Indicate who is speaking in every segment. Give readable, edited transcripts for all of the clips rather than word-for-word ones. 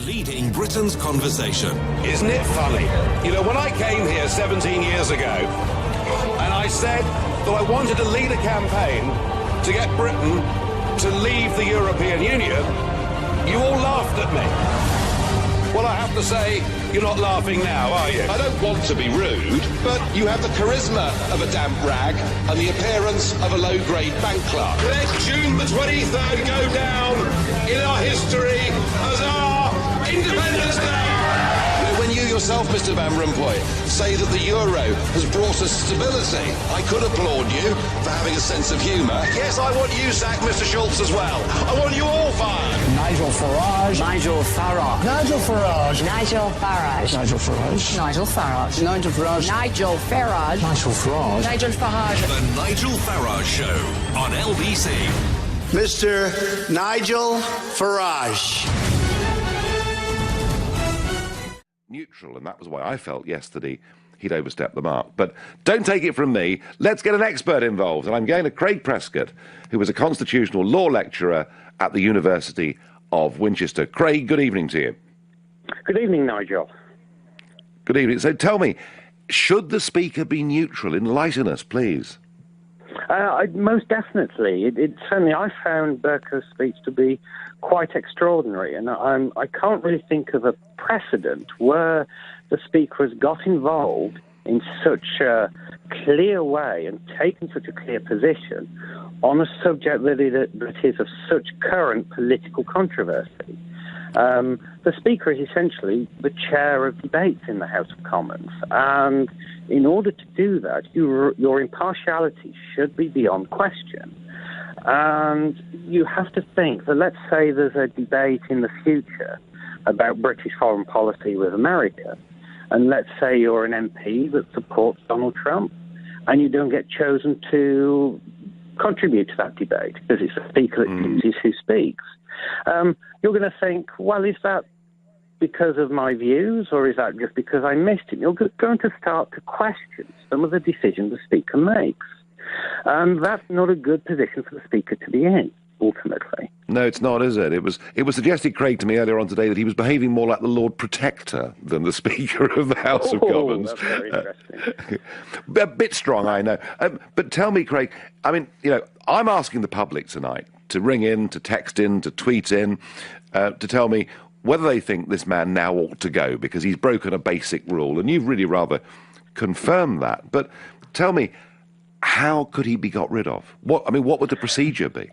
Speaker 1: Leading Britain's conversation.
Speaker 2: Isn't it funny? You know, when I came here 17 years ago, and I said that I wanted to lead a campaign to get Britain to leave the European Union, you all laughed at me. Well, I have to say, you're not laughing now, are you? I don't want to be rude, but you have the charisma of a damp rag and the appearance of a low-grade bank clerk. Let June the 23rd go down in our history as our Independence Day. When you yourself, Mr. Van Rompuy, say that the euro has brought us stability, I could applaud you for having a sense of humour. Yes, I want you sacked, Mr. Schultz, as well. I want you all fired.
Speaker 3: Nigel Farage.
Speaker 4: Nigel Farage.
Speaker 3: Nigel Farage.
Speaker 4: Nigel Farage.
Speaker 3: Nigel Farage.
Speaker 4: Nigel Farage.
Speaker 3: Nigel Farage.
Speaker 4: Nigel Farage.
Speaker 3: Nigel Farage.
Speaker 4: Nigel Farage.
Speaker 1: The Nigel Farage Show on LBC.
Speaker 5: Mr. Nigel Farage.
Speaker 6: Neutral, and that was why I felt yesterday he'd overstepped the mark. But don't take it from me. Let's get an expert involved. And I'm going to Craig Prescott, who was a constitutional law lecturer at the University of Winchester. Craig, good evening to you.
Speaker 7: Good evening, Nigel.
Speaker 6: Good evening. So tell me, should the Speaker be neutral? Enlighten us, please.
Speaker 7: Most definitely. Certainly, I found Bercow's speech to be quite extraordinary, and I can't really think of a precedent where the Speaker has got involved in such a clear way and taken such a clear position on a subject that is of such current political controversy. The Speaker is essentially the chair of debates in the House of Commons, and in order to do that, your impartiality should be beyond question. And you have to think that, let's say there's a debate in the future about British foreign policy with America, and let's say you're an MP that supports Donald Trump, and you don't get chosen to contribute to that debate because it's the Speaker that chooses who speaks. You're going to think, well, is that because of my views, or is that just because I missed him? You're going to start to question some of the decisions the Speaker makes. And that's not a good position for the Speaker to be in, ultimately.
Speaker 6: No, it's not, is it? It was suggested, Craig, to me earlier on today that he was behaving more like the Lord Protector than the Speaker of the House of Commons.
Speaker 7: That's very interesting.
Speaker 6: A bit strong, I know. But tell me, Craig, I mean, you know, I'm asking the public tonight to ring in, to text in, to tweet in, to tell me whether they think this man now ought to go because he's broken a basic rule. And you've really rather confirmed that. But tell me, how could he be got rid of? What would the procedure be?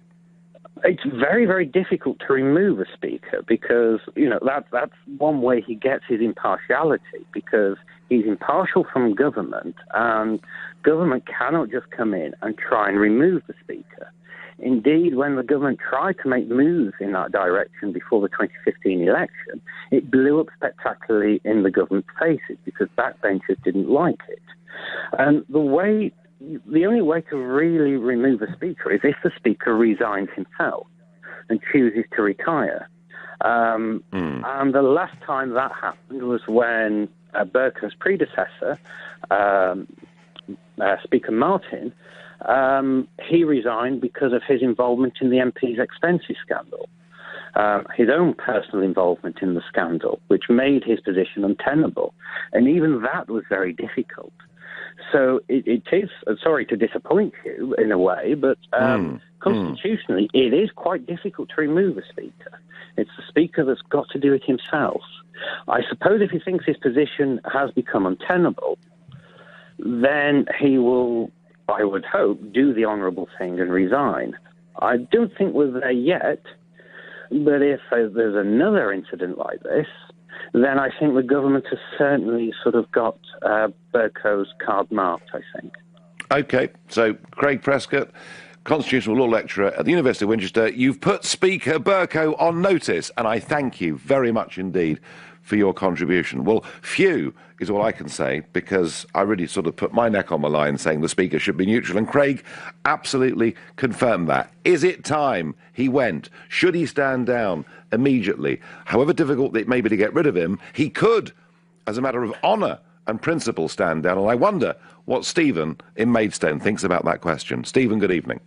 Speaker 7: It's very, very difficult to remove a Speaker because, you know, that's one way he gets his impartiality, because he's impartial from government, and government cannot just come in and try and remove the Speaker. Indeed, when the government tried to make moves in that direction before the 2015 election, it blew up spectacularly in the government's faces because backbenchers didn't like it. And the only way to really remove a Speaker is if the Speaker resigns himself and chooses to retire. And the last time that happened was when Bercow's predecessor, Speaker Martin, he resigned because of his involvement in the MP's expenses scandal, his own personal involvement in the scandal, which made his position untenable. And even that was very difficult. So it is, sorry to disappoint you in a way, but constitutionally it is quite difficult to remove a Speaker. It's the Speaker that's got to do it himself. I suppose if he thinks his position has become untenable, then he will, I would hope, do the honourable thing and resign. I don't think we're there yet, but if there's another incident like this, then I think the government has certainly sort of got Bercow's card marked, I think. OK, so Craig Prescott, constitutional law lecturer at the University of Winchester, you've put Speaker Bercow on notice, and I thank you very much indeed for your contribution. Well, phew is all I can say, because I really sort of put my neck on the line saying the Speaker should be neutral, and Craig absolutely confirmed that. Is it time he went? Should he stand down immediately? However difficult it may be to get rid of him, he could, as a matter of honour and principle, stand down. And I wonder what Stephen in Maidstone thinks about that question. Stephen, good evening.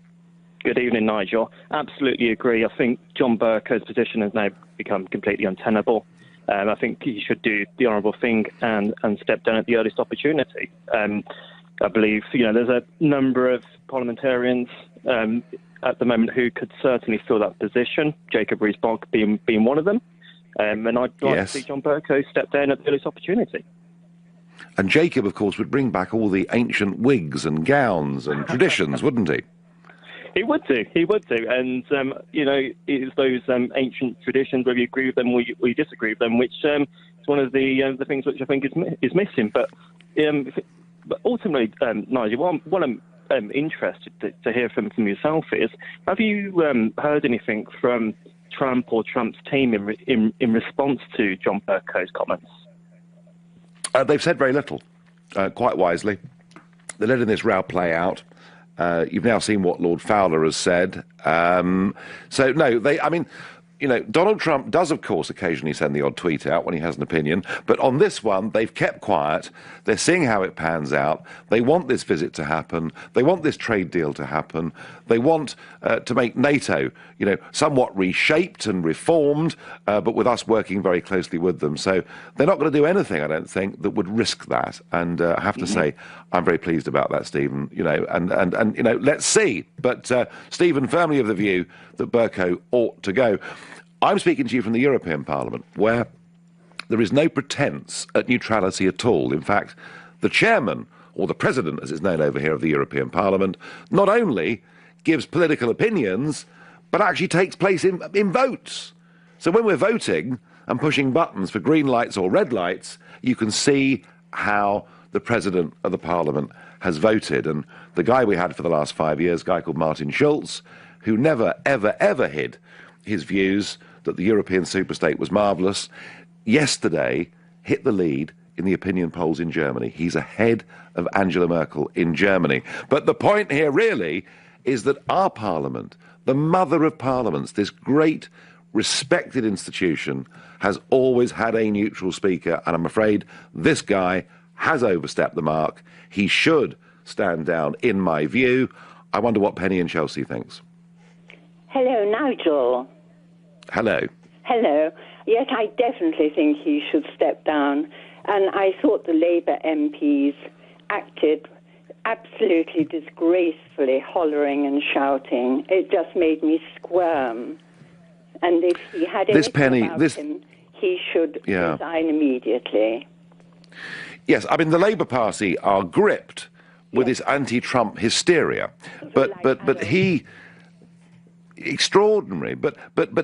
Speaker 8: Good evening, Nigel. Absolutely agree. I think John Bercow's position has now become completely untenable. I think he should do the honourable thing and step down at the earliest opportunity. I believe, there's a number of parliamentarians at the moment who could certainly fill that position, Jacob Rees-Mogg being one of them. And I'd like to see John Bercow step down at the earliest opportunity.
Speaker 6: And Jacob, of course, would bring back all the ancient wigs and gowns and traditions, wouldn't he?
Speaker 8: He would do. And, it's those ancient traditions, whether you agree with them or you disagree with them, which is one of the things which I think is missing. But ultimately, Nigel, what I'm interested to hear from yourself is, have you heard anything from Trump or Trump's team in response to John Bercow's comments?
Speaker 6: They've said very little, quite wisely. They're letting this row play out. You've now seen what Lord Fowler has said. Donald Trump does, of course, occasionally send the odd tweet out when he has an opinion. But on this one, they've kept quiet. They're seeing how it pans out. They want this visit to happen. They want this trade deal to happen. They want to make NATO, somewhat reshaped and reformed, but with us working very closely with them. So they're not going to do anything, I don't think, that would risk that. And I have to say, I'm very pleased about that, Stephen. Let's see. But Stephen, firmly of the view that Bercow ought to go. I'm speaking to you from the European Parliament, where there is no pretence at neutrality at all. In fact, the chairman, or the president, as it's known over here, of the European Parliament, not only gives political opinions, but actually takes place in votes. So when we're voting and pushing buttons for green lights or red lights, you can see how the president of the Parliament has voted. And the guy we had for the last 5 years, a guy called Martin Schulz, who never, ever, ever hid his views that the European superstate was marvellous, yesterday hit the lead in the opinion polls in Germany. He's ahead of Angela Merkel in Germany. But the point here really is that our parliament, the mother of parliaments, this great respected institution, has always had a neutral speaker, and I'm afraid this guy has overstepped the mark. He should stand down, in my view. I wonder what Penny in Chelsea thinks.
Speaker 9: Hello, Nigel.
Speaker 6: Hello.
Speaker 9: Hello. Yes, I definitely think he should step down. And I thought the Labour MPs acted absolutely disgracefully, hollering and shouting. It just made me squirm. And if he had anything about him, he should resign immediately.
Speaker 6: Yes, I mean, the Labour Party are gripped with this anti-Trump hysteria. But he... Extraordinary, but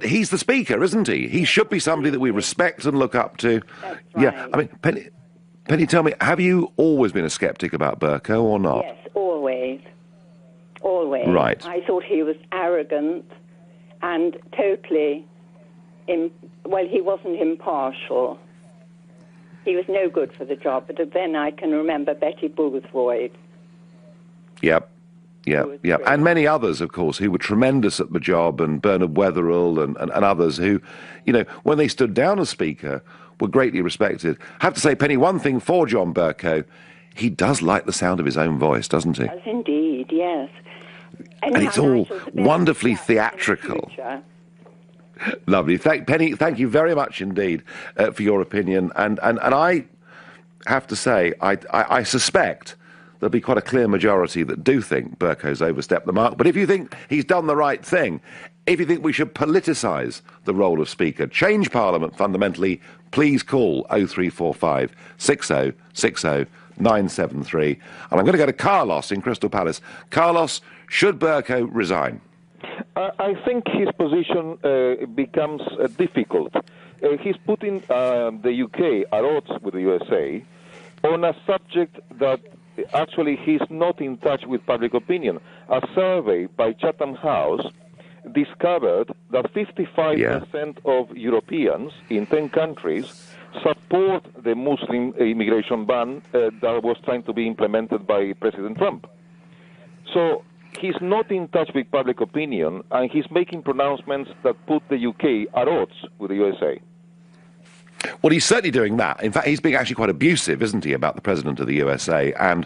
Speaker 6: he's the speaker, isn't he? He should be somebody that we respect and look up to.
Speaker 9: That's right.
Speaker 6: Yeah, I mean, Penny, tell me, have you always been a sceptic about Bercow or not?
Speaker 9: Yes, always.
Speaker 6: Right.
Speaker 9: I thought he was arrogant and totally, he wasn't impartial. He was no good for the job, but then I can remember Betty Boothroyd.
Speaker 6: Yep. Yeah, and many others, of course, who were tremendous at the job, and Bernard Wetherell and others who, when they stood down as Speaker, were greatly respected. I have to say, Penny, one thing for John Bercow, he does like the sound of his own voice, doesn't he?
Speaker 9: Does indeed, yes.
Speaker 6: And it's all wonderfully theatrical. Lovely. Penny, thank you very much indeed for your opinion. And I have to say, I suspect there'll be quite a clear majority that do think Bercow's overstepped the mark. But if you think he's done the right thing, if you think we should politicise the role of Speaker, change Parliament fundamentally, please call 0345 60 60 973. And I'm going to go to Carlos in Crystal Palace. Carlos, should Bercow resign?
Speaker 10: I think his position becomes difficult. He's putting the UK at odds with the USA on a subject that actually he's not in touch with public opinion. A survey by Chatham House discovered that 55% of Europeans in 10 countries support the Muslim immigration ban that was trying to be implemented by President Trump. So he's not in touch with public opinion, and he's making pronouncements that put the UK at odds with the USA.
Speaker 6: Well, he's certainly doing that. In fact, he's being actually quite abusive, isn't he, about the President of the USA. And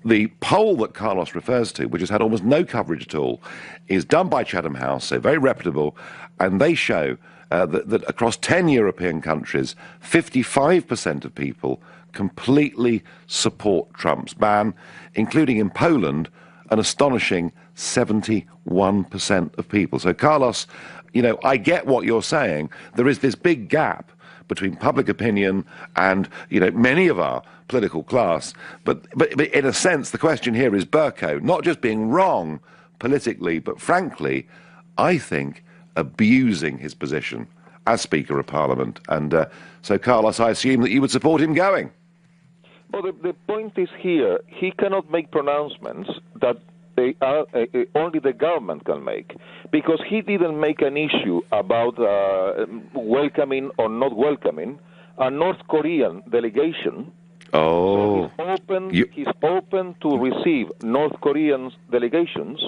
Speaker 6: the poll that Carlos refers to, which has had almost no coverage at all, is done by Chatham House, so very reputable, and they show that across 10 European countries, 55% of people completely support Trump's ban, including in Poland, an astonishing 71% of people. So, Carlos, I get what you're saying. There is this big gap between public opinion and, many of our political class. But in a sense, the question here is Bercow not just being wrong politically, but frankly, I think, abusing his position as Speaker of Parliament. And so, Carlos, I assume that you would support him going.
Speaker 10: Well, the point is here, he cannot make pronouncements that they are, only the government can make, because he didn't make an issue about welcoming or not welcoming a North Korean delegation.
Speaker 6: Oh.
Speaker 10: So he's open to receive North Korean delegations,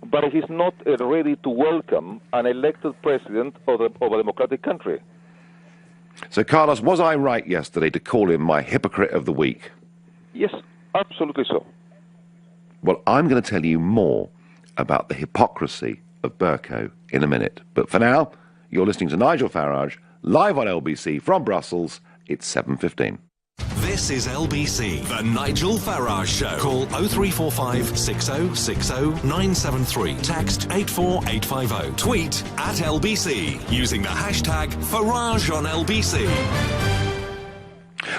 Speaker 10: but he's not ready to welcome an elected president of a democratic country.
Speaker 6: So, Carlos, was I right yesterday to call him my hypocrite of the week?
Speaker 10: Yes, absolutely so.
Speaker 6: Well, I'm going to tell you more about the hypocrisy of Bercow in a minute. But for now, you're listening to Nigel Farage, live on LBC from Brussels. It's 7:15.
Speaker 1: This is LBC, the Nigel Farage Show. Call 0345 6060 973. Text 84850. Tweet at LBC using the hashtag Farage on LBC.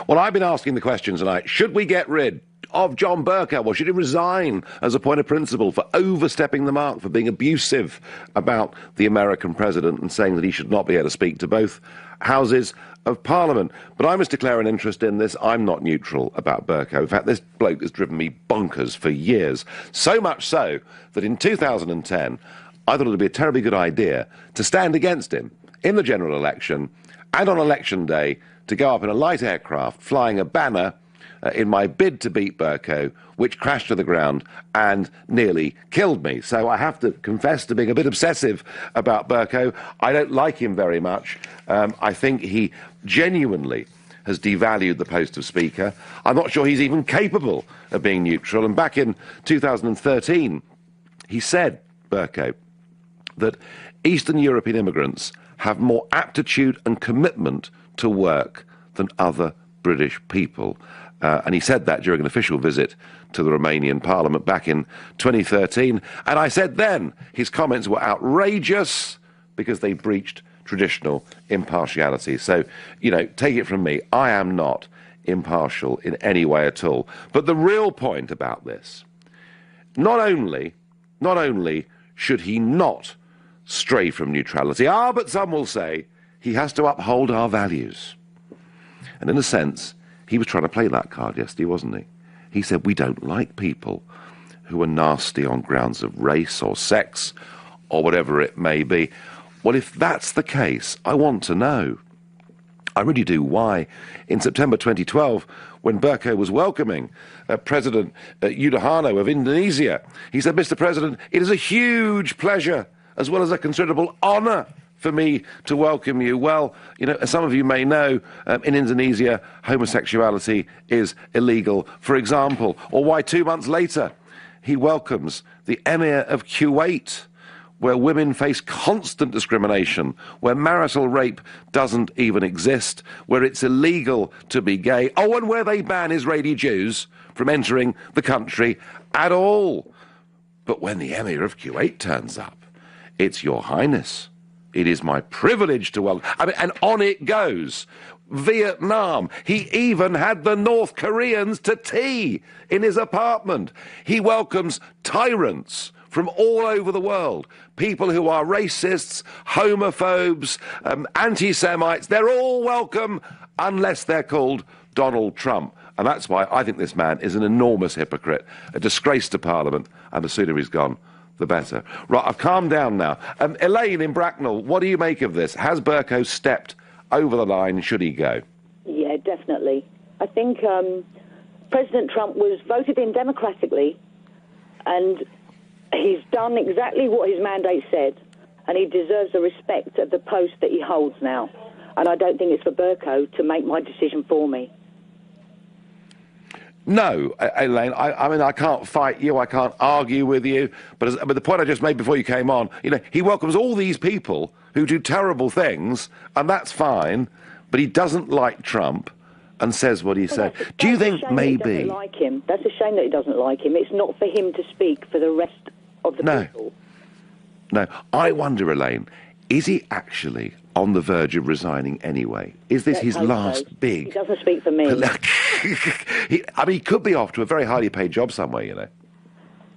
Speaker 6: Well, I've been asking the question tonight, should we get rid of John Bercow, or should he resign as a point of principle for overstepping the mark, for being abusive about the American president and saying that he should not be able to speak to both houses of Parliament? But I must declare an interest in this. I'm not neutral about Bercow. In fact, this bloke has driven me bonkers for years. So much so that in 2010, I thought it would be a terribly good idea to stand against him in the general election, and on election day to go up in a light aircraft flying a banner in my bid to beat Bercow, which crashed to the ground and nearly killed me. So I have to confess to being a bit obsessive about Bercow. I don't like him very much. I think he genuinely has devalued the post of Speaker. I'm not sure he's even capable of being neutral. And back in 2013, he said, Bercow, that Eastern European immigrants have more aptitude and commitment to work than other British people. And he said that during an official visit to the Romanian Parliament back in 2013. And I said then his comments were outrageous because they breached traditional impartiality. So, take it from me, I am not impartial in any way at all. But the real point about this, not only should he not stray from neutrality, but some will say he has to uphold our values. And in a sense, he was trying to play that card yesterday, wasn't he? He said, we don't like people who are nasty on grounds of race or sex or whatever it may be. Well, if that's the case, I want to know. I really do. Why? In September 2012, when Bercow was welcoming President Yudhoyono of Indonesia, he said, Mr. President, it is a huge pleasure as well as a considerable honour for me to welcome you. Well, as some of you may know, in Indonesia, homosexuality is illegal, for example. Or why 2 months later, he welcomes the Emir of Kuwait, where women face constant discrimination, where marital rape doesn't even exist, where it's illegal to be gay, and where they ban Israeli Jews from entering the country at all. But when the Emir of Kuwait turns up, it's Your Highness. It is my privilege to welcome. And on it goes. Vietnam. He even had the North Koreans to tea in his apartment. He welcomes tyrants from all over the world. People who are racists, homophobes, anti-Semites. They're all welcome unless they're called Donald Trump. And that's why I think this man is an enormous hypocrite, a disgrace to Parliament, and the sooner he's gone, the better. Right, I've calmed down now. Elaine in Bracknell, what do you make of this? Has Bercow stepped over the line? Should he go?
Speaker 11: Yeah, definitely. I think President Trump was voted in democratically, and he's done exactly what his mandate said, and he deserves the respect of the post that he holds now. And I don't think it's for Bercow to make my decision for me.
Speaker 6: No, Elaine, I mean, I can't fight you, I can't argue with you, but the point I just made before you came on, he welcomes all these people who do terrible things, and that's fine, but he doesn't like Trump and says what he said. Do you think maybe...
Speaker 11: He doesn't like him. That's a shame that he doesn't like him. It's not for him to speak for the rest of the people.
Speaker 6: No, I wonder, Elaine, is he actually on the verge of resigning anyway? Is this his last big...
Speaker 11: He doesn't speak for me.
Speaker 6: He could be off to a very highly paid job somewhere,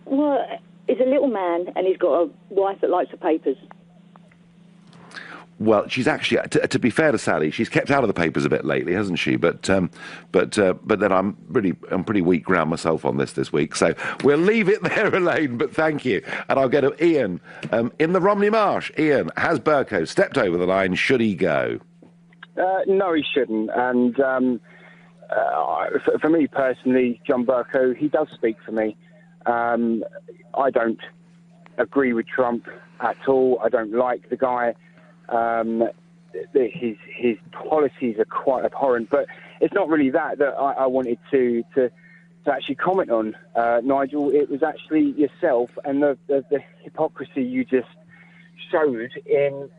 Speaker 11: Well, he's a little man, and he's got a wife that likes the papers.
Speaker 6: Well, she's actually, to be fair to Sally, she's kept out of the papers a bit lately, hasn't she? But then I'm pretty weak ground myself on this week. So we'll leave it there, Elaine. But thank you, and I'll go to Ian in the Romney Marsh. Ian, has Bercow stepped over the line? Should he go?
Speaker 12: No, he shouldn't. And for me personally, John Bercow, he does speak for me. I don't agree with Trump at all. I don't like the guy. His policies are quite abhorrent, but it's not really that I wanted to actually comment on, Nigel. It was actually yourself and the hypocrisy you just showed in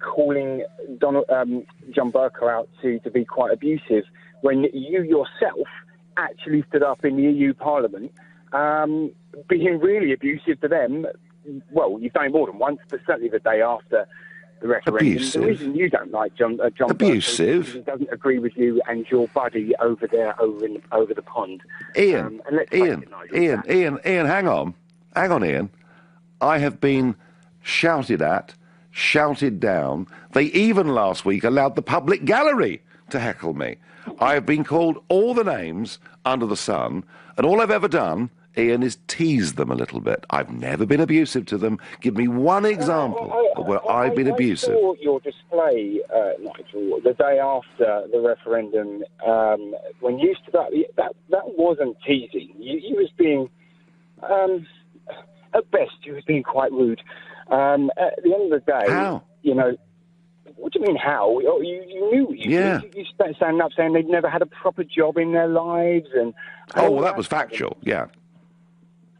Speaker 12: calling John Bercow out to be quite abusive when you yourself actually stood up in the EU Parliament being really abusive to them. Well, you've done it more than once, but certainly the day after the referendum.
Speaker 6: Abusive.
Speaker 12: The reason you don't like John
Speaker 6: abusive.
Speaker 12: Bercow is he doesn't agree with you and your buddy over there, over the pond.
Speaker 6: Ian, Ian, hang on, Ian. I have been shouted at, shouted down. They even last week allowed the public gallery to heckle me. I have been called all the names under the sun, and all I've ever done, Ian, is tease them a little bit. I've never been abusive to them. Give me one example of where I've been abusive.
Speaker 12: I saw your display, Nigel, the day after the referendum, when you stood up. That wasn't teasing. You was being, at best, you was being quite rude. At the end of the day,
Speaker 6: how?
Speaker 12: What do you mean how? You knew. You standing up saying they'd never had a proper job in their lives, and
Speaker 6: that was factual. Yeah.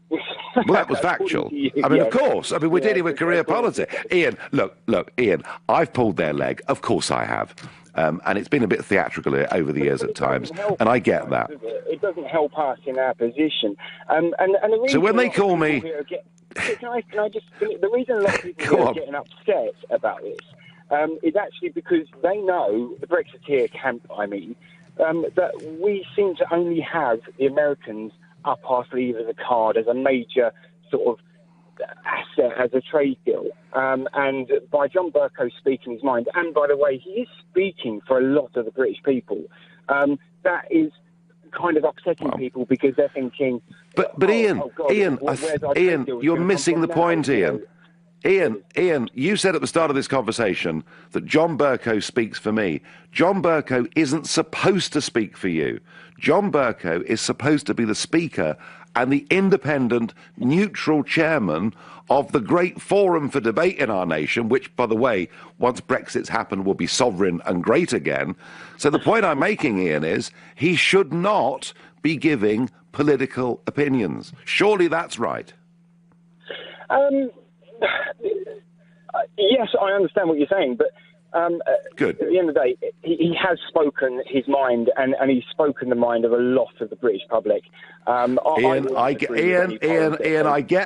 Speaker 6: Well, that was factual. I mean, of course. I mean, we're dealing with career politics. Ian, look, Ian, I've pulled their leg. Of course I have. And it's been a bit theatrical over the years at times. And I get that.
Speaker 12: It doesn't help us in our position. And the reason
Speaker 6: so when they call me...
Speaker 12: Can I just... The reason a lot of people are getting upset about this is actually because they know, the Brexiteer camp, that we seem to only have the Americans up our sleeve as a card, as a major sort of asset, as a trade deal. And by John Bercow speaking his mind, and by the way, he is speaking for a lot of the British people, that is kind of upsetting people because they're thinking... But
Speaker 6: Ian, you're missing the point, Ian. Ian, you said at the start of this conversation that John Bercow speaks for me. John Bercow isn't supposed to speak for you. John Bercow is supposed to be the Speaker and the independent, neutral chairman of the great forum for debate in our nation, which, by the way, once Brexit's happened, will be sovereign and great again. So the point I'm making, Ian, is he should not be giving political opinions. Surely that's right.
Speaker 12: Yes, I understand what you're saying, but
Speaker 6: Good.
Speaker 12: At the end of the day, he has spoken his mind, and he's spoken the mind of a lot of the British public.
Speaker 6: Ian, I get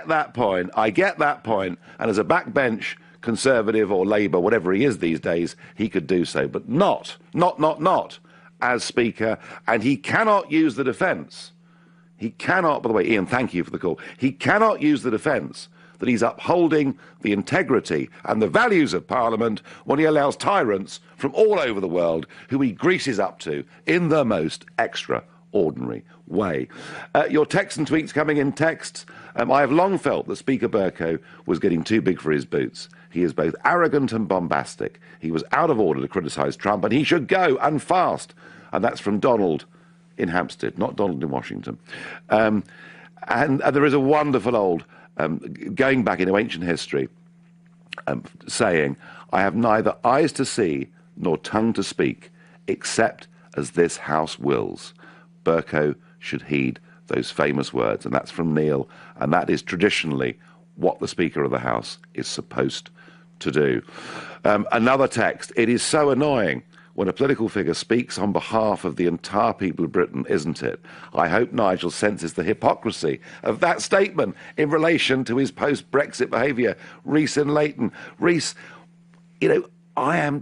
Speaker 6: that point. I get that point. And as a backbench Conservative or Labour, whatever he is these days, he could do so, but not as Speaker. And he cannot use the defence. He cannot, by the way, Ian, thank you for the call. He cannot use the defence that he's upholding the integrity and the values of Parliament when he allows tyrants from all over the world who he greases up to in the most extraordinary way. Your texts and tweets coming in. Texts. I have long felt that Speaker Bercow was getting too big for his boots. He is both arrogant and bombastic. He was out of order to criticise Trump, and he should go, and fast. And that's from Donald in Hampstead, not Donald in Washington. And there is a wonderful old... going back into ancient history, saying, I have neither eyes to see nor tongue to speak, except as this house wills. Bercow should heed those famous words. And that's from Neil, and that is traditionally what the Speaker of the House is supposed to do. Another text: it is so annoying when a political figure speaks on behalf of the entire people of Britain, isn't it? I hope Nigel senses the hypocrisy of that statement in relation to his post-Brexit behaviour. Reese in Leighton. Reese, I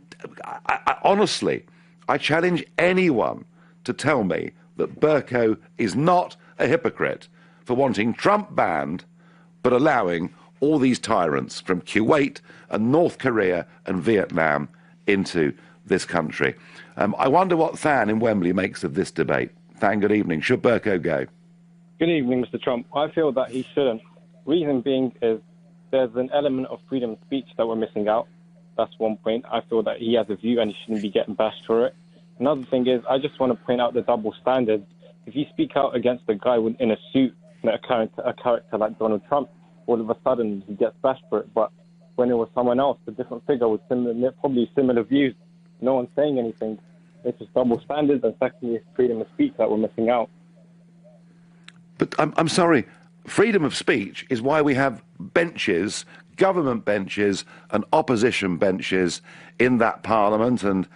Speaker 6: honestly, I challenge anyone to tell me that Bercow is not a hypocrite for wanting Trump banned, but allowing all these tyrants from Kuwait and North Korea and Vietnam into this country. I wonder what Than in Wembley makes of this debate. Than, good evening. Should Bercow go?
Speaker 13: Good evening, Mr. Trump. I feel that he shouldn't. Reason being is there's an element of freedom of speech that we're missing out. That's one point. I feel that he has a view and he shouldn't be getting bashed for it. Another thing is, I just want to point out the double standard. If you speak out against a guy in a suit, a character like Donald Trump, all of a sudden he gets bashed for it. But when it was someone else, a different figure with probably similar views, no one's saying anything. It's just double standards, and secondly, it's freedom of speech that we're missing out.
Speaker 6: But I'm sorry, freedom of speech is why we have benches, government benches and opposition benches in that parliament, and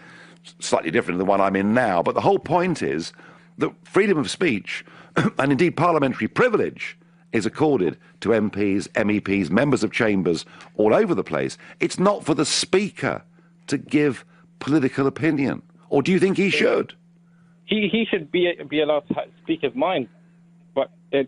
Speaker 6: slightly different than the one I'm in now. But the whole point is that freedom of speech and indeed parliamentary privilege is accorded to MPs, MEPs, members of chambers all over the place. It's not for the Speaker to give political opinion. Or do you think he should?
Speaker 13: He should be allowed to speak his mind, but the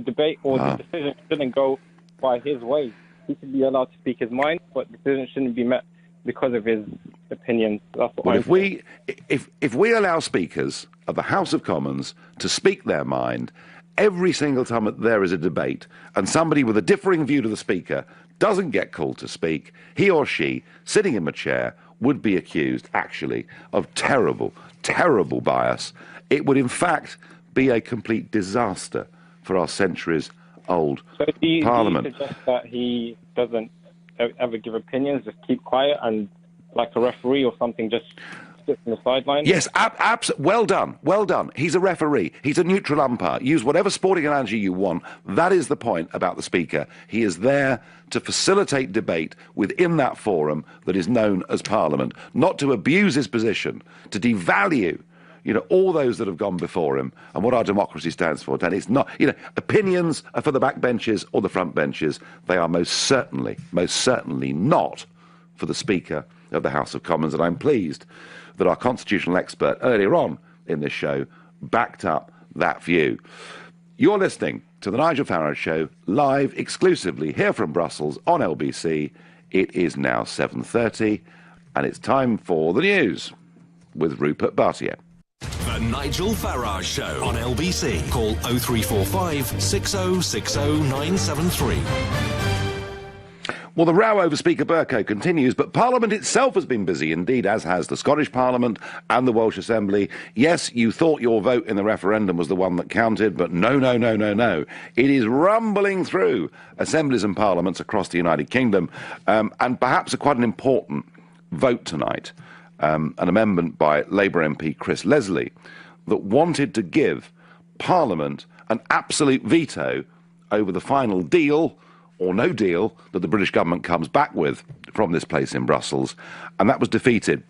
Speaker 13: debate or the decision shouldn't go by his way. He should be allowed to speak his mind, but the decision shouldn't be met because of his opinions. That's what
Speaker 6: if we allow speakers of the House of Commons to speak their mind every single time that there is a debate, and somebody with a differing view to the Speaker doesn't get called to speak, he or she, sitting in the chair, would be accused, actually, of terrible, terrible bias. It would, in fact, be a complete disaster for our centuries-old Parliament.
Speaker 13: Do you suggest that he doesn't ever give opinions, just keep quiet, and like a referee or something, just sit on the sideline?
Speaker 6: Yes, well done, well done. He's a referee. He's a neutral umpire. Use whatever sporting analogy you want. That is the point about the Speaker. He is there to facilitate debate within that forum that is known as Parliament, not to abuse his position, to devalue all those that have gone before him and what our democracy stands for. And it's not, opinions are for the back benches or the front benches. They are most certainly not for the Speaker of the House of Commons. And I'm pleased that our constitutional expert earlier on in this show backed up that view. You're listening to the Nigel Farage Show, live exclusively here from Brussels on LBC. It is now 7:30, and it's time for the news with Rupert Bartier.
Speaker 1: The Nigel Farage Show on LBC. Call 0345 6060 973.
Speaker 6: Well, the row over Speaker Bercow continues, but Parliament itself has been busy, indeed, as has the Scottish Parliament and the Welsh Assembly. Yes, you thought your vote in the referendum was the one that counted, but no. It is rumbling through assemblies and parliaments across the United Kingdom, and perhaps quite an important vote tonight, an amendment by Labour MP Chris Leslie that wanted to give Parliament an absolute veto over the final deal or no deal that the British government comes back with from this place in Brussels, and that was defeated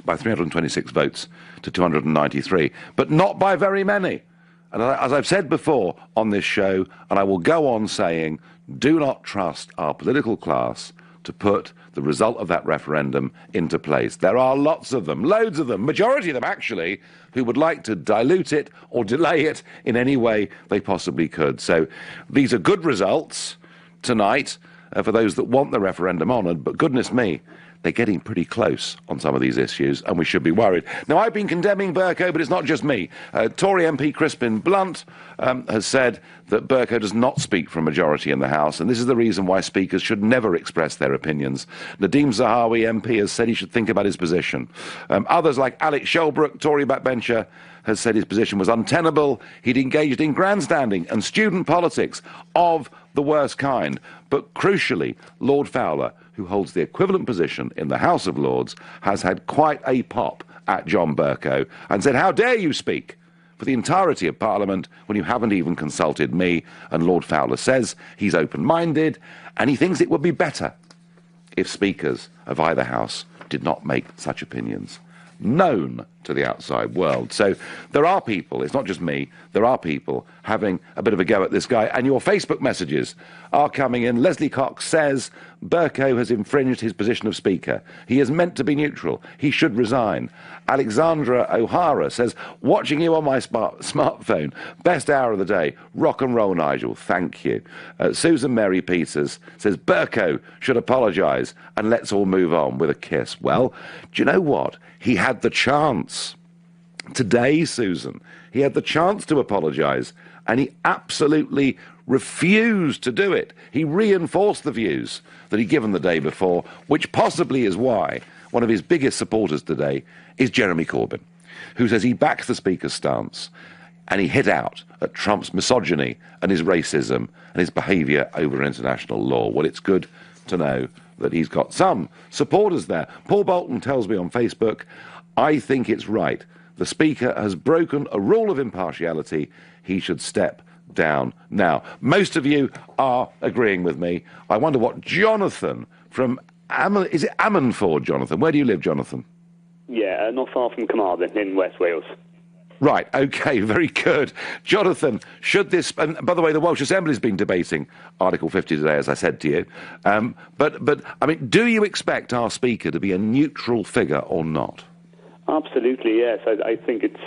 Speaker 6: by 326 votes to 293, but not by very many. And as I've said before on this show, and I will go on saying, do not trust our political class to put the result of that referendum into place. There are lots of them, loads of them, majority of them actually, who would like to dilute it or delay it in any way they possibly could. So these are good results tonight for those that want the referendum honoured, but goodness me, they're getting pretty close on some of these issues, and we should be worried. Now, I've been condemning Bercow, but it's not just me. Tory MP Crispin Blunt has said that Bercow does not speak for a majority in the House, and this is the reason why speakers should never express their opinions. Nadeem Zahawi MP has said he should think about his position. Others, like Alex Shelbrooke, Tory backbencher, has said his position was untenable. He'd engaged in grandstanding and student politics of the worst kind. But crucially, Lord Fowler, who holds the equivalent position in the House of Lords, has had quite a pop at John Bercow and said, how dare you speak for the entirety of Parliament when you haven't even consulted me. And Lord Fowler says he's open-minded and he thinks it would be better if speakers of either house did not make such opinions known to the outside world. So there are people, it's not just me, there are people having a bit of a go at this guy. And your Facebook messages are coming in. Leslie Cox says Bercow has infringed his position of Speaker. He is meant to be neutral. He should resign. Alexandra O'Hara says, watching you on my smartphone, best hour of the day. Rock and roll, Nigel. Thank you. Susan Mary Peters says Bercow should apologise and let's all move on with a kiss. Well, do you know what? He had the chance. Today, Susan, he had the chance to apologise, and he absolutely refused to do it. He reinforced the views that he'd given the day before, which possibly is why one of his biggest supporters today is Jeremy Corbyn, who says he backs the Speaker's stance, and he hit out at Trump's misogyny and his racism and his behaviour over international law. Well, it's good to know that he's got some supporters there. Paul Bolton tells me on Facebook, I think it's right. The Speaker has broken a rule of impartiality. He should step down now. Most of you are agreeing with me. I wonder what Jonathan from is it Ammanford, Jonathan? Where do you live, Jonathan?
Speaker 14: Yeah, not far from Carmarthen in West Wales.
Speaker 6: Right, OK, very good. Jonathan, should this... And by the way, the Welsh Assembly's been debating Article 50 today, as I said to you. But I mean, do you expect our Speaker to be a neutral figure or not?
Speaker 14: Absolutely, yes. I think it's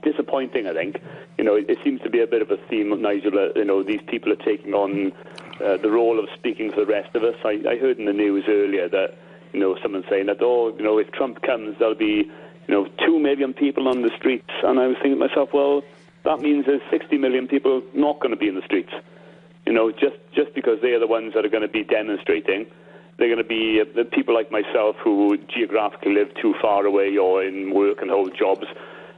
Speaker 14: disappointing, I think. You know, it seems to be a bit of a theme, Nigel, you know, these people are taking on the role of speaking for the rest of us. I heard in the news earlier that, you know, someone saying that, if Trump comes, there'll be... 2 million people on the streets. And I was thinking to myself, well, that means there's 60 million people not going to be in the streets. You know, just because they are the ones that are going to be demonstrating, they're going to be the people like myself who geographically live too far away or in work and hold jobs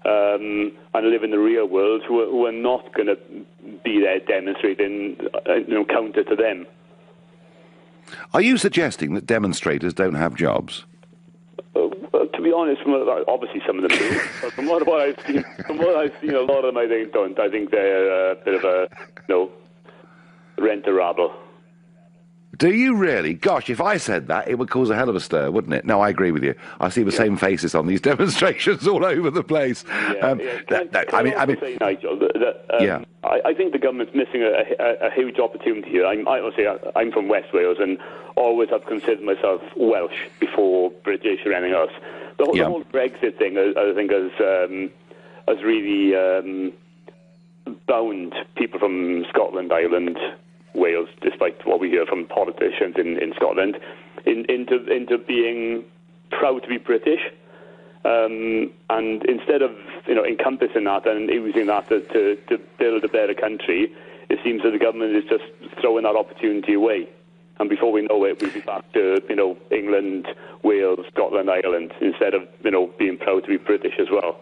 Speaker 14: and live in the real world who are not going to be there demonstrating, counter to them.
Speaker 6: Are you suggesting that demonstrators don't have jobs?
Speaker 14: To be honest, obviously some of them do. But from what I've seen, a lot of them I think don't. I think they're a bit of a, rent-a-rabble.
Speaker 6: Do you really? Gosh, if I said that, it would cause a hell of a stir, wouldn't it? No, I agree with you. I see the same faces on these demonstrations all over the place.
Speaker 14: I mean, say, Nigel, I think the government's missing a huge opportunity here. I'm from West Wales and always have considered myself Welsh before British or anything else. The whole Brexit thing, I think, has really bound people from Scotland, Ireland, Wales, despite what we hear from politicians in Scotland, into being proud to be British. And instead of encompassing that and using that to build a better country, it seems that the government is just throwing that opportunity away. And before we know it, we'll be back to England, Wales, Scotland, Ireland, instead of being proud to be British as well.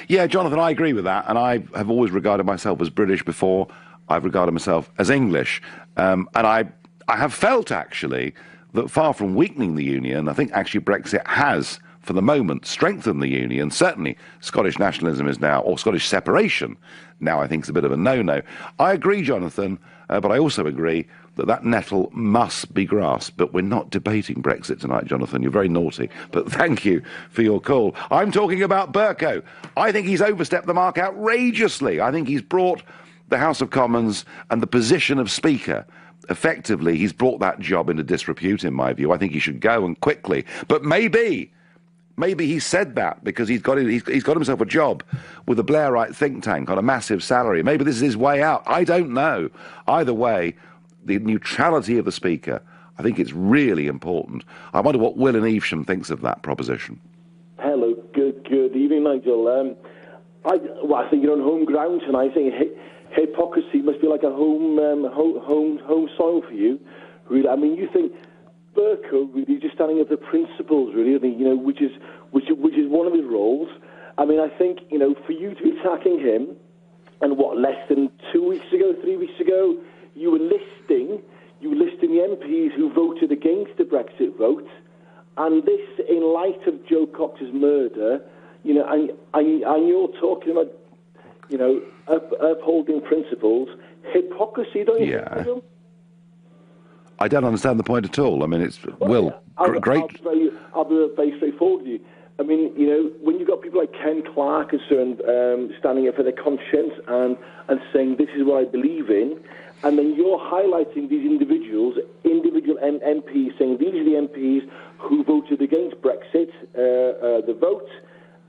Speaker 6: Yeah, Jonathan, I agree with that, and I have always regarded myself as British before I've regarded myself as English. And I have felt, actually, that far from weakening the union, I think actually Brexit has, for the moment, strengthened the union. Certainly Scottish nationalism is now, or Scottish separation, now I think is a bit of a no-no. I agree, Jonathan, but I also agree that nettle must be grasped. But we're not debating Brexit tonight, Jonathan. You're very naughty. But thank you for your call. I'm talking about Bercow. I think he's overstepped the mark outrageously. I think he's brought the House of Commons and the position of Speaker. Effectively, he's brought that job into disrepute, in my view. I think he should go, and quickly. But maybe he said that because he's got himself a job with a Blairite think tank on a massive salary. Maybe this is his way out. I don't know. Either way, the neutrality of the Speaker, I think it's really important. I wonder what Will in Evesham thinks of that proposition.
Speaker 15: Hello, good evening, Nigel. I think you're on home ground, and I think hypocrisy must be like a home soil for you. Really, I mean, you think Bercow really just standing up for principles, really. I think which is one of his roles. I mean, I think for you to be attacking him, and less than 3 weeks ago, you were listing the MPs who voted against the Brexit vote, and this, in light of Joe Cox's murder, you know, and you're talking about, you know, upholding principles, hypocrisy, don't you think, Nigel?
Speaker 6: I don't understand the point at all. I mean, it's, great.
Speaker 15: I'll be very straightforward with you. I mean, you know, when you've got people like Ken Clark and standing up for their conscience and saying this is what I believe in, and then you're highlighting these individual MPs, saying these are the MPs who voted against Brexit, the vote,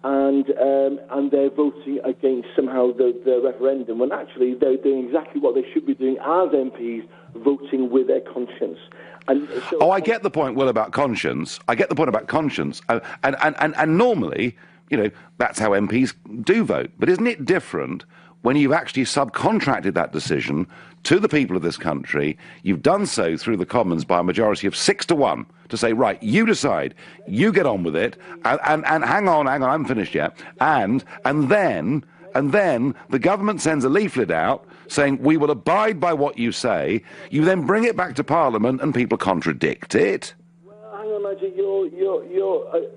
Speaker 15: and they're voting against somehow the referendum, when actually they're doing exactly what they should be doing as MPs, voting with their conscience. And so,
Speaker 6: I get the point, Will, about conscience. I get the point about conscience. And normally, you know, that's how MPs do vote. But isn't it different when you've actually subcontracted that decision to the people of this country? You've done so through the Commons by a majority of 6-1 to say, right, you decide, you get on with it, and hang on, I haven't finished yet. And then the government sends a leaflet out saying, we will abide by what you say. You then bring it back to Parliament and people contradict it.
Speaker 15: Well, hang on, Nigel, you're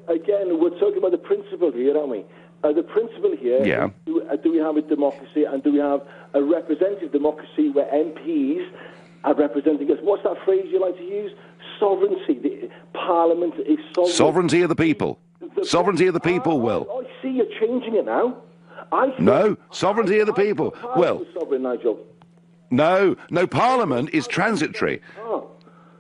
Speaker 15: again, we're talking about the principle here, aren't we? The principle here,
Speaker 6: yeah.
Speaker 15: Do we have a democracy, and do we have a representative democracy where MPs are representing us? What's that phrase you like to use? Sovereignty. Parliament is sovereign.
Speaker 6: Sovereignty of the people. Sovereignty of the people, Will.
Speaker 15: I see you're changing it now.
Speaker 6: No, sovereignty of the people. Well,
Speaker 15: sovereign, Nigel.
Speaker 6: No, Parliament is transitory.
Speaker 15: Oh.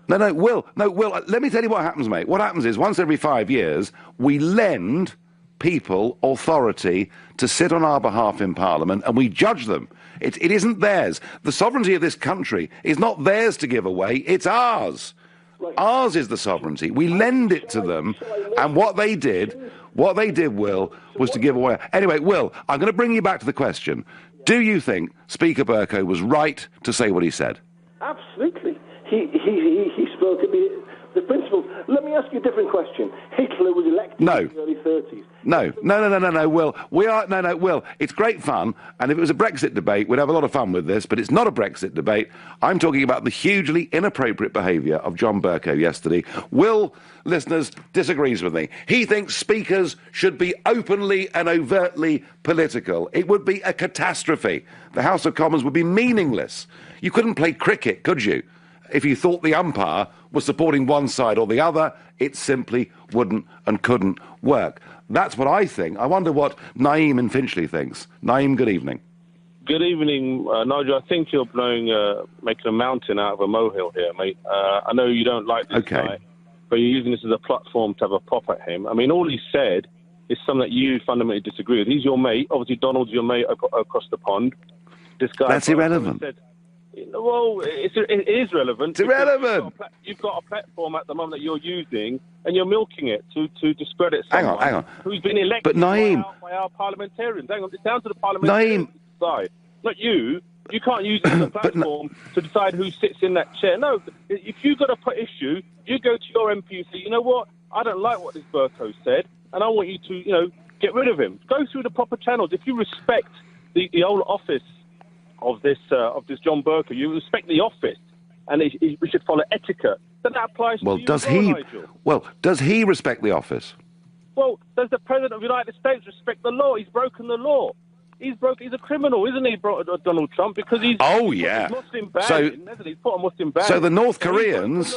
Speaker 6: No, Will, let me tell you what happens, mate. What happens is, once every 5 years, we lend people authority to sit on our behalf in Parliament, and we judge them. It isn't theirs. The sovereignty of this country is not theirs to give away, it's ours. Right. Ours is the sovereignty. We lend it to them, and what they did, Will, was to give away. Anyway, Will, I'm going to bring you back to the question. Do you think Speaker Bercow was right to say what he said?
Speaker 15: Absolutely. He spoke at the principles. Let me ask you a different question. Hitler was elected in the early 30s.
Speaker 6: No, Will. Will, it's great fun, and if it was a Brexit debate, we'd have a lot of fun with this, but it's not a Brexit debate. I'm talking about the hugely inappropriate behaviour of John Bercow yesterday. Will, listeners, disagrees with me. He thinks speakers should be openly and overtly political. It would be a catastrophe. The House of Commons would be meaningless. You couldn't play cricket, could you? If you thought the umpire was supporting one side or the other, it simply wouldn't and couldn't work. That's what I think. I wonder what Naeem in Finchley thinks. Naeem, good evening.
Speaker 16: Good evening, Nigel. I think you're making a mountain out of a molehill here, mate. I know you don't like this guy, but you're using this as a platform to have a pop at him. I mean, all he said is something that you fundamentally disagree with. He's your mate. Obviously, Donald's your mate across the pond. This guy...
Speaker 6: That's irrelevant.
Speaker 16: Well, it is relevant.
Speaker 6: It's irrelevant.
Speaker 16: You've got a platform at the moment that you're using, and you're milking it to discredit someone
Speaker 6: hang on.
Speaker 16: who's been elected
Speaker 6: but Naeem,
Speaker 16: by our parliamentarians. Hang on, it's down to the parliamentarians to decide. Not you. You can't use it as a platform to decide who sits in that chair. No, if you've got a issue, you go to your MP and say, you know what, I don't like what this Bercow said, and I want you to, get rid of him. Go through the proper channels. If you respect the old office of this John Bercow, you respect the office, and we should follow etiquette. Then that applies to you as well, Nigel.
Speaker 6: Well, does he respect the office?
Speaker 16: Well, does the President of the United States respect the law? He's broken the law. He's a criminal, isn't he, Donald Trump? Because he's Muslim ban, hasn't he? He's put a Muslim ban.
Speaker 6: So the North Koreans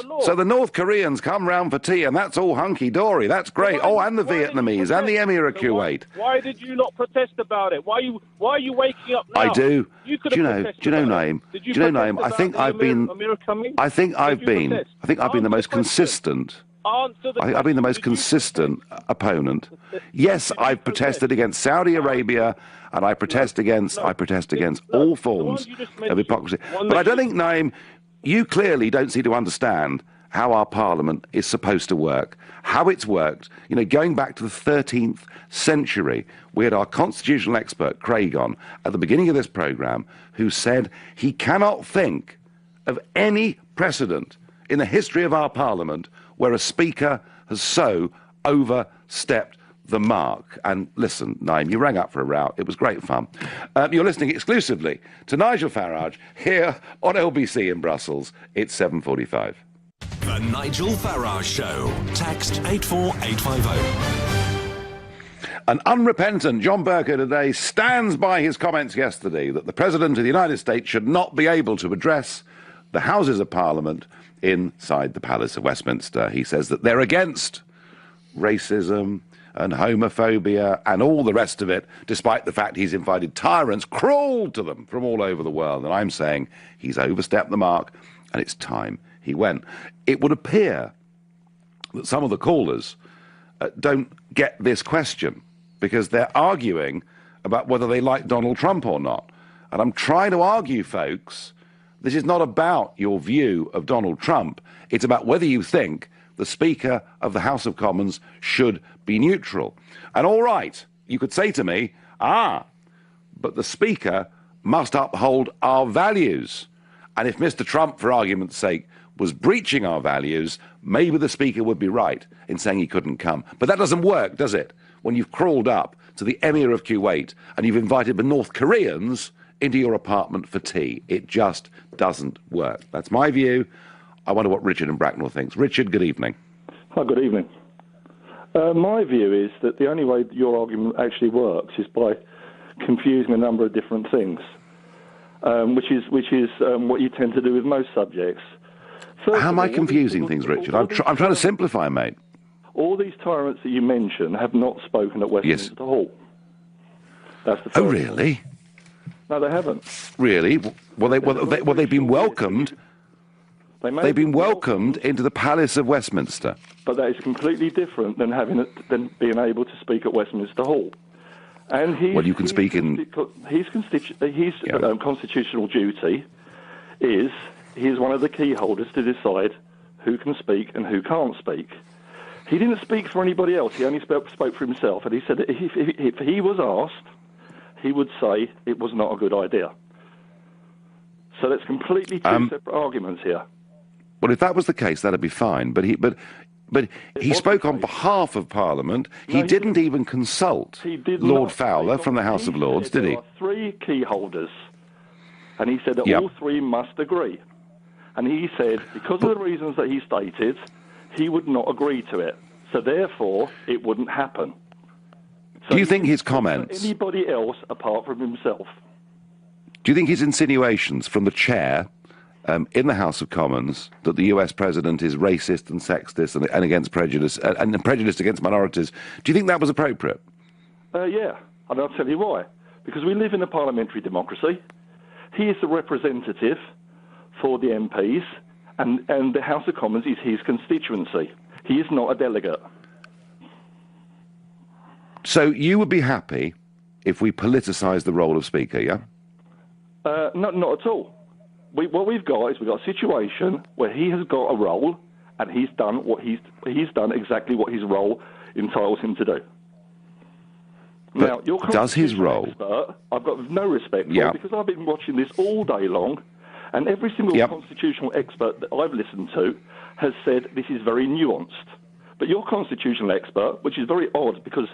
Speaker 6: come round for tea, and that's all hunky dory. That's great. And the Vietnamese and the Emir of Kuwait.
Speaker 16: Why did you not protest about it? Why are you waking up now?
Speaker 6: I do.
Speaker 16: Do
Speaker 6: you know, Naeem? Do you know, Naeem? I think I've been the most consistent. I've been the most consistent opponent. Yes, I've protested against Saudi Arabia, and I protest against all forms of hypocrisy. But I don't think, Naeem, you clearly don't seem to understand how our Parliament is supposed to work, how it's worked. Going back to the 13th century, we had our constitutional expert, Craig, on at the beginning of this programme, who said he cannot think of any precedent in the history of our Parliament where a speaker has so overstepped the mark. And listen, Naeem, you rang up for a row. It was great fun. You're listening exclusively to Nigel Farage here on LBC in Brussels. It's 7:45.
Speaker 1: The Nigel Farage Show. Text 84850.
Speaker 6: An unrepentant John Bercow today stands by his comments yesterday that the President of the United States should not be able to address the Houses of Parliament inside the Palace of Westminster. He says that they're against racism and homophobia and all the rest of it, despite the fact he's invited tyrants, crawled to them from all over the world. And I'm saying he's overstepped the mark, and it's time he went. It would appear that some of the callers don't get this question, because they're arguing about whether they like Donald Trump or not. And I'm trying to argue, folks, this is not about your view of Donald Trump. It's about whether you think the Speaker of the House of Commons should be neutral. And all right, you could say to me, but the Speaker must uphold our values. And if Mr. Trump, for argument's sake, was breaching our values, maybe the Speaker would be right in saying he couldn't come. But that doesn't work, does it? When you've crawled up to the Emir of Kuwait and you've invited the North Koreans into your apartment for tea. It just doesn't work. That's my view. I wonder what Richard in Bracknell thinks. Richard, good evening.
Speaker 17: Hi, good evening. My view is that the only way your argument actually works is by confusing a number of different things, which is what you tend to do with most subjects.
Speaker 6: How am I confusing things, Richard? I'm trying to simplify, mate.
Speaker 17: All these tyrants that you mention have not spoken at Westminster Hall. That's the first.
Speaker 6: Oh, really?
Speaker 17: No, they haven't.
Speaker 6: Really? Well, they've been welcomed. They've been welcomed into the Palace of Westminster.
Speaker 17: But that is completely different than being able to speak at Westminster Hall. And
Speaker 6: you can speak in.
Speaker 17: His constitutional duty is he is one of the key holders to decide who can speak and who can't speak. He didn't speak for anybody else. He only spoke for himself. And he said that if he was asked, he would say it was not a good idea. So that's completely two separate arguments here.
Speaker 6: Well, if that was the case, that'd be fine. But he spoke on behalf of Parliament. He didn't even consult Lord Fowler from the House of Lords, did he?
Speaker 17: There are three key holders, and he said that all three must agree. And he said, because of the reasons that he stated, he would not agree to it. So therefore, it wouldn't happen. So
Speaker 6: do you think his comments...
Speaker 17: Anybody else apart from himself?
Speaker 6: Do you think his insinuations from the chair in the House of Commons that the US president is racist and sexist and against prejudice and prejudiced against minorities, do you think that was appropriate?
Speaker 17: Yeah, and I'll tell you why. Because we live in a parliamentary democracy. He is the representative for the MPs, and the House of Commons is his constituency. He is not a delegate.
Speaker 6: So you would be happy if we politicised the role of Speaker, yeah?
Speaker 17: Not at all. What we've got is a situation where he has got a role, and he's done exactly what his role entitles him to do.
Speaker 6: But
Speaker 17: now, your
Speaker 6: does his role?
Speaker 17: Expert, I've got no respect for because I've been watching this all day long, and every single constitutional expert that I've listened to has said this is very nuanced. But your constitutional expert, which is very odd because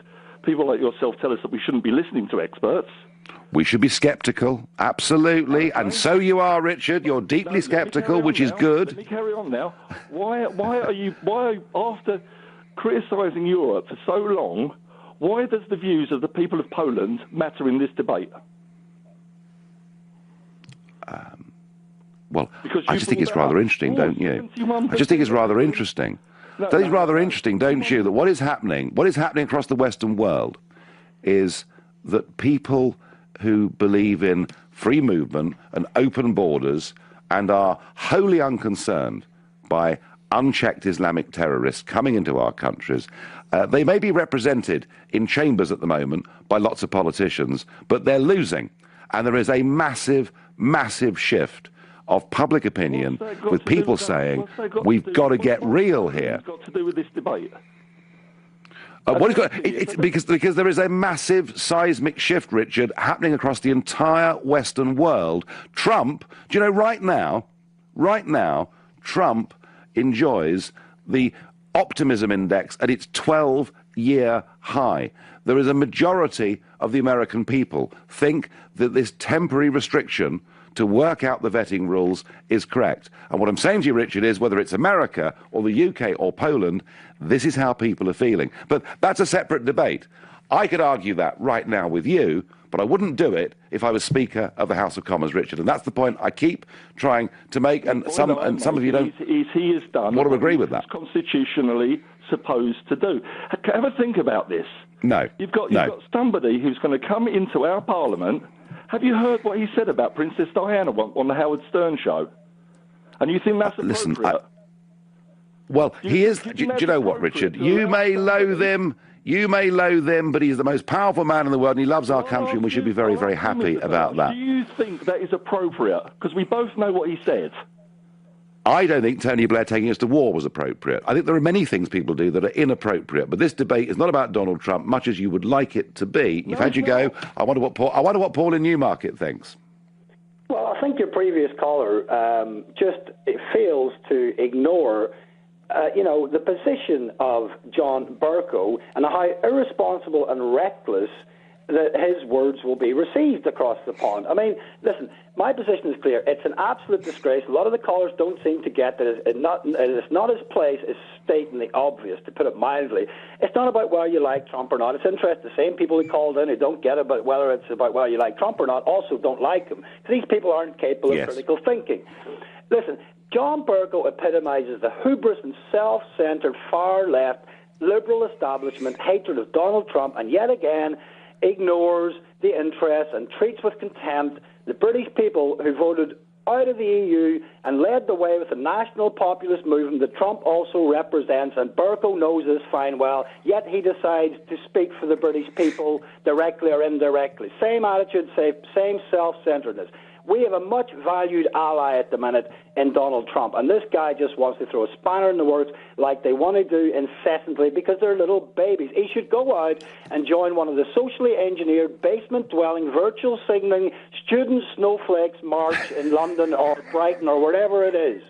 Speaker 17: people like yourself tell us that we shouldn't be listening to experts.
Speaker 6: We should be sceptical, absolutely, and so you are, Richard. You're deeply sceptical, which is good.
Speaker 17: Let me carry on now. Why after criticising Europe for so long, why does the views of the people of Poland matter in this debate?
Speaker 6: Well, I just think it's rather interesting, don't you? I just think it's rather interesting. That is rather interesting, don't you? That what is happening across the Western world is that people who believe in free movement and open borders and are wholly unconcerned by unchecked Islamic terrorists coming into our countries, they may be represented in chambers at the moment by lots of politicians, but they're losing. And there is a massive, massive shift of public opinion with people saying, we've got to get real here.
Speaker 17: What's got to do with this debate?
Speaker 6: It's because there is a massive seismic shift, Richard, happening across the entire Western world. Trump, do you know, right now, Trump enjoys the optimism index at its 12-year high. There is a majority of the American people think that this temporary restriction to work out the vetting rules is correct. And what I'm saying to you, Richard, is whether it's America or the UK or Poland, this is how people are feeling. But that's a separate debate. I could argue that right now with you, but I wouldn't do it if I was Speaker of the House of Commons, Richard. And that's the point I keep trying to make, and some of you don't
Speaker 17: he has done
Speaker 6: want to agree with that.
Speaker 17: Constitutionally supposed to do. Have a think about this.
Speaker 6: No.
Speaker 17: You've got somebody who's going to come into our Parliament. Have you heard what he said about Princess Diana on the Howard Stern show? And you think that's appropriate?
Speaker 6: Do you know what, Richard? You may loathe him. You may loathe him, but he's the most powerful man in the world, and he loves our country, and we should be very, very happy about that.
Speaker 17: Do you think that is appropriate? Because we both know what he said.
Speaker 6: I don't think Tony Blair taking us to war was appropriate. I think there are many things people do that are inappropriate, but this debate is not about Donald Trump, much as you would like it to be. You've had your go. I wonder what Paul in Newmarket thinks.
Speaker 18: Well, I think your previous caller it fails to ignore the position of John Bercow and how irresponsible and reckless that his words will be received across the pond. I mean, listen, my position is clear. It's an absolute disgrace. A lot of the callers don't seem to get that it's not his place is stating the obvious, to put it mildly. It's not about whether you like Trump or not. It's interesting. The same people who called in who don't get it, but whether it's about whether you like Trump or not also don't like him. Because these people aren't capable of critical thinking. Listen, John Bercow epitomizes the hubris and self-centered far-left liberal establishment hatred of Donald Trump, and yet again ignores the interests and treats with contempt the British people who voted out of the EU and led the way with the national populist movement that Trump also represents, and Bercow knows this fine well, yet he decides to speak for the British people directly or indirectly. Same attitude, same self-centeredness. We have a much valued ally at the minute in Donald Trump, and this guy just wants to throw a spanner in the works like they want to do incessantly because they're little babies. He should go out and join one of the socially engineered, basement-dwelling, virtual signaling student snowflakes march in London or Brighton or wherever it is.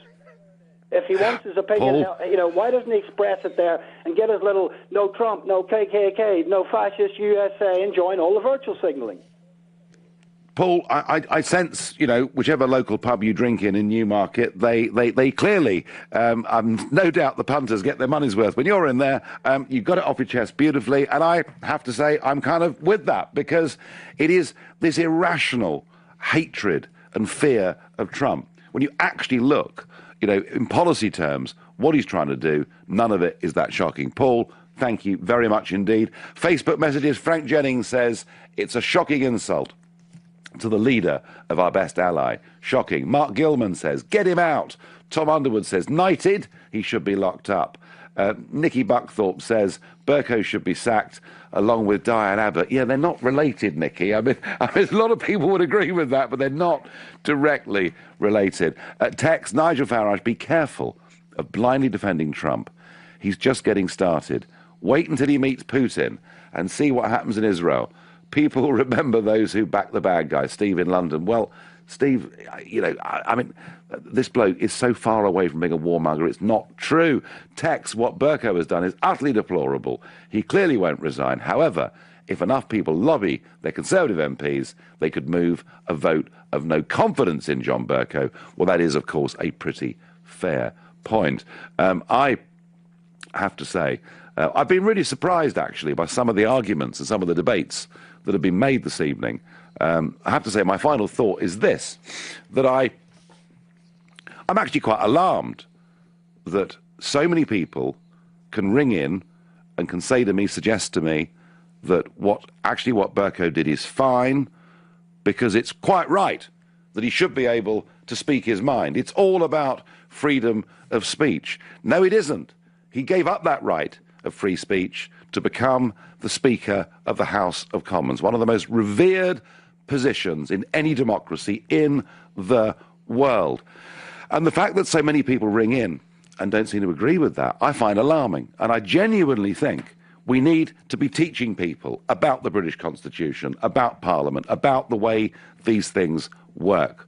Speaker 18: If he wants his opinion, why doesn't he express it there and get his little no Trump, no KKK, no fascist USA and join all the virtual signaling?
Speaker 6: Paul, I sense, whichever local pub you drink in Newmarket, they clearly, no doubt the punters get their money's worth. When you're in there, you've got it off your chest beautifully, and I have to say I'm kind of with that, because it is this irrational hatred and fear of Trump. When you actually look, in policy terms, what he's trying to do, none of it is that shocking. Paul, thank you very much indeed. Facebook messages, Frank Jennings says, it's a shocking insult to the leader of our best ally. Shocking. Mark Gilman says, get him out. Tom Underwood says, knighted, he should be locked up. Nicky Buckthorpe says, Bercow should be sacked, along with Diane Abbott. Yeah, they're not related, Nicky. I mean, a lot of people would agree with that, but they're not directly related. Text, Nigel Farage, be careful of blindly defending Trump. He's just getting started. Wait until he meets Putin and see what happens in Israel. People remember those who back the bad guys. Steve in London. Well, Steve, I mean, this bloke is so far away from being a warmonger, it's not true. Tex, what Bercow has done is utterly deplorable. He clearly won't resign. However, if enough people lobby their Conservative MPs, they could move a vote of no confidence in John Bercow. Well, that is, of course, a pretty fair point. I have to say, I've been really surprised, actually, by some of the arguments and some of the debates that have been made this evening. I have to say, my final thought is this, that I'm actually quite alarmed that so many people can ring in and can say to me, suggest to me, that what Bercow did is fine, because it's quite right that he should be able to speak his mind. It's all about freedom of speech. No, it isn't. He gave up that right of free speech to become the Speaker of the House of Commons, one of the most revered positions in any democracy in the world. And the fact that so many people ring in and don't seem to agree with that, I find alarming. And I genuinely think we need to be teaching people about the British Constitution, about Parliament, about the way these things work.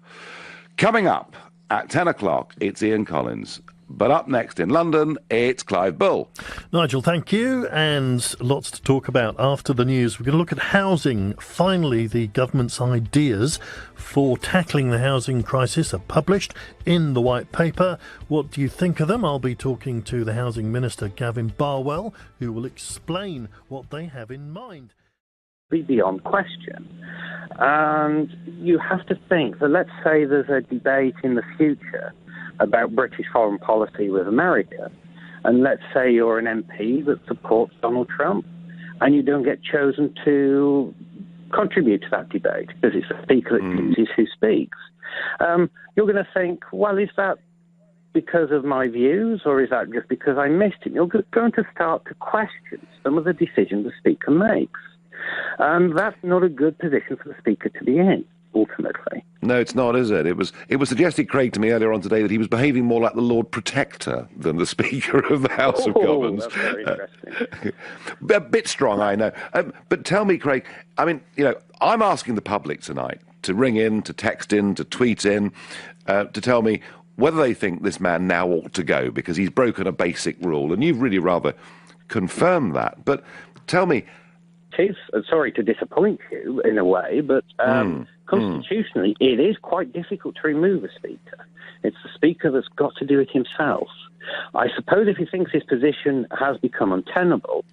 Speaker 6: Coming up at 10 o'clock, it's Ian Collins. But up next in London, it's Clive Bull.
Speaker 19: Nigel, thank you. And lots to talk about after the news. We're going to look at housing. Finally, the government's ideas for tackling the housing crisis are published in the White Paper. What do you think of them? I'll be talking to the Housing Minister, Gavin Barwell, who will explain what they have in mind.
Speaker 7: Be beyond question. And you have to think that, let's say there's a debate in the future about British foreign policy with America, and let's say you're an MP that supports Donald Trump, and you don't get chosen to contribute to that debate because it's the Speaker that chooses who speaks. You're going to think, well, is that because of my views, or is that just because I missed him? You're going to start to question some of the decisions the Speaker makes. And that's not a good position for the Speaker to be in, ultimately.
Speaker 6: No, it's not, is it? It was suggested, Craig, to me earlier on today that he was behaving more like the Lord Protector than the Speaker of the House of Commons.
Speaker 7: That's very interesting.
Speaker 6: A bit strong, I know. But tell me, Craig, I mean, I'm asking the public tonight to ring in, to text in, to tweet in, to tell me whether they think this man now ought to go because he's broken a basic rule. And you've really rather confirmed that. But tell me...
Speaker 7: Sorry to disappoint you in a way, but constitutionally it is quite difficult to remove a Speaker. It's the Speaker that's got to do it himself. I suppose if he thinks his position has become untenable,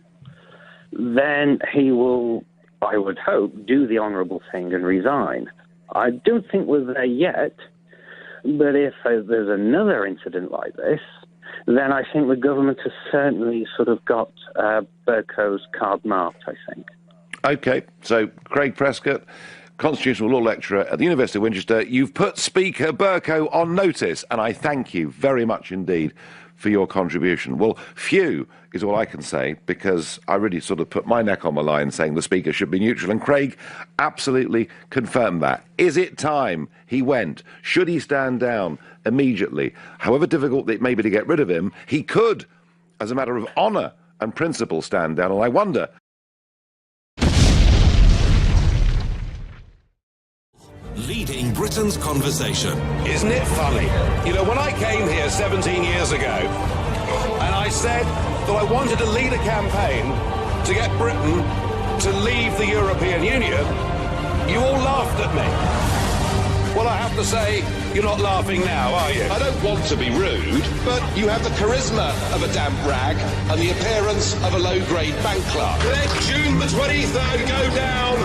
Speaker 7: then he will, I would hope, do the honourable thing and resign. I don't think we're there yet, but if there's another incident like this, then I think the government has certainly sort of got Bercow's card marked, I think.
Speaker 6: OK, so Craig Prescott, constitutional law lecturer at the University of Winchester, you've put Speaker Bercow on notice, and I thank you very much indeed for your contribution. Well, phew is all I can say, because I really sort of put my neck on the line saying the Speaker should be neutral, and Craig absolutely confirmed that. Is it time he went? Should he stand down immediately? However difficult it may be to get rid of him, he could, as a matter of honour and principle, stand down, and I wonder...
Speaker 1: Leading Britain's conversation.
Speaker 2: Isn't it funny? When I came here 17 years ago, and I said that I wanted to lead a campaign to get Britain to leave the European Union, you all laughed at me. Well, I have to say, you're not laughing now, are you?
Speaker 20: I don't want to be rude, but you have the charisma of a damp rag and the appearance of a low-grade bank clerk.
Speaker 2: Let June the 23rd go down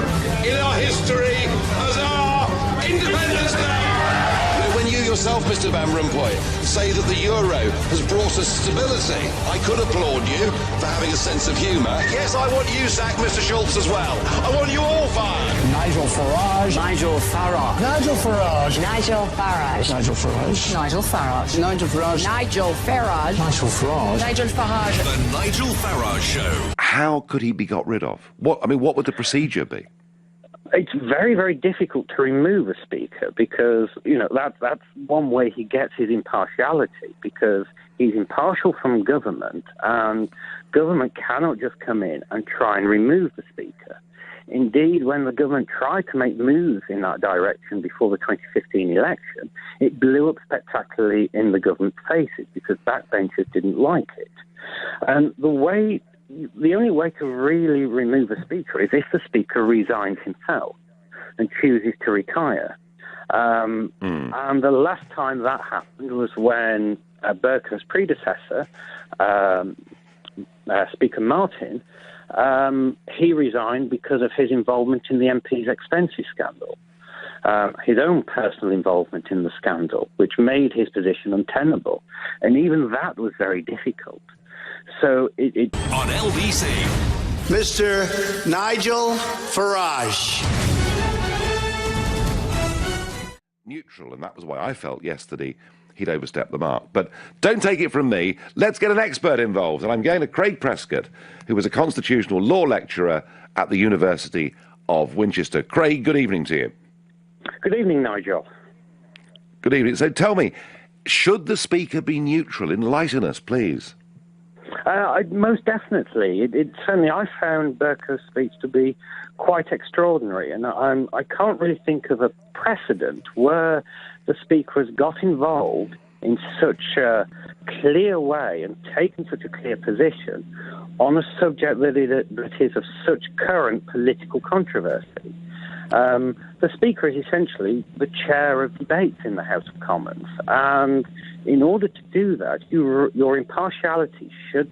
Speaker 2: in our history as our Independence Day!
Speaker 20: When you yourself, Mr. Van Rompuy, say that the euro has brought us stability, I could applaud you for having a sense of humour.
Speaker 2: Yes, I want you sacked, Mr. Schultz, as well. I want you all fired.
Speaker 3: Nigel Farage.
Speaker 4: Nigel Farage.
Speaker 3: Nigel Farage.
Speaker 4: Nigel Farage.
Speaker 3: Nigel Farage.
Speaker 4: Nigel Farage.
Speaker 3: Nigel Farage.
Speaker 4: Nigel Farage.
Speaker 3: Nigel Farage.
Speaker 4: Nigel Farage.
Speaker 1: The Nigel Farage Show.
Speaker 6: How could he be got rid of? What would the procedure be?
Speaker 7: It's very, very difficult to remove a Speaker because, that's one way he gets his impartiality, because he's impartial from government, and government cannot just come in and try and remove the Speaker. Indeed, when the government tried to make moves in that direction before the 2015 election, it blew up spectacularly in the government's faces because backbenchers didn't like it. And the only way to really remove a Speaker is if the Speaker resigns himself and chooses to retire. And the last time that happened was when Bercow's predecessor, Speaker Martin, he resigned because of his involvement in the MP's expenses scandal. His own personal involvement in the scandal, which made his position untenable. And even that was very difficult. So
Speaker 1: on LBC,
Speaker 5: Mr. Nigel Farage.
Speaker 6: Neutral, and that was why I felt yesterday he'd overstepped the mark. But don't take it from me. Let's get an expert involved. And I'm going to Craig Prescott, who was a constitutional law lecturer at the University of Winchester. Craig, good evening to you.
Speaker 7: Good evening, Nigel.
Speaker 6: Good evening. So tell me, should the Speaker be neutral? Enlighten us, please.
Speaker 7: Most definitely. Certainly, I found Bercow's speech to be quite extraordinary, and I can't really think of a precedent where the Speaker has got involved in such a clear way and taken such a clear position on a subject that is of such current political controversy. The Speaker is essentially the chair of debates in the House of Commons, and in order to do that, your impartiality should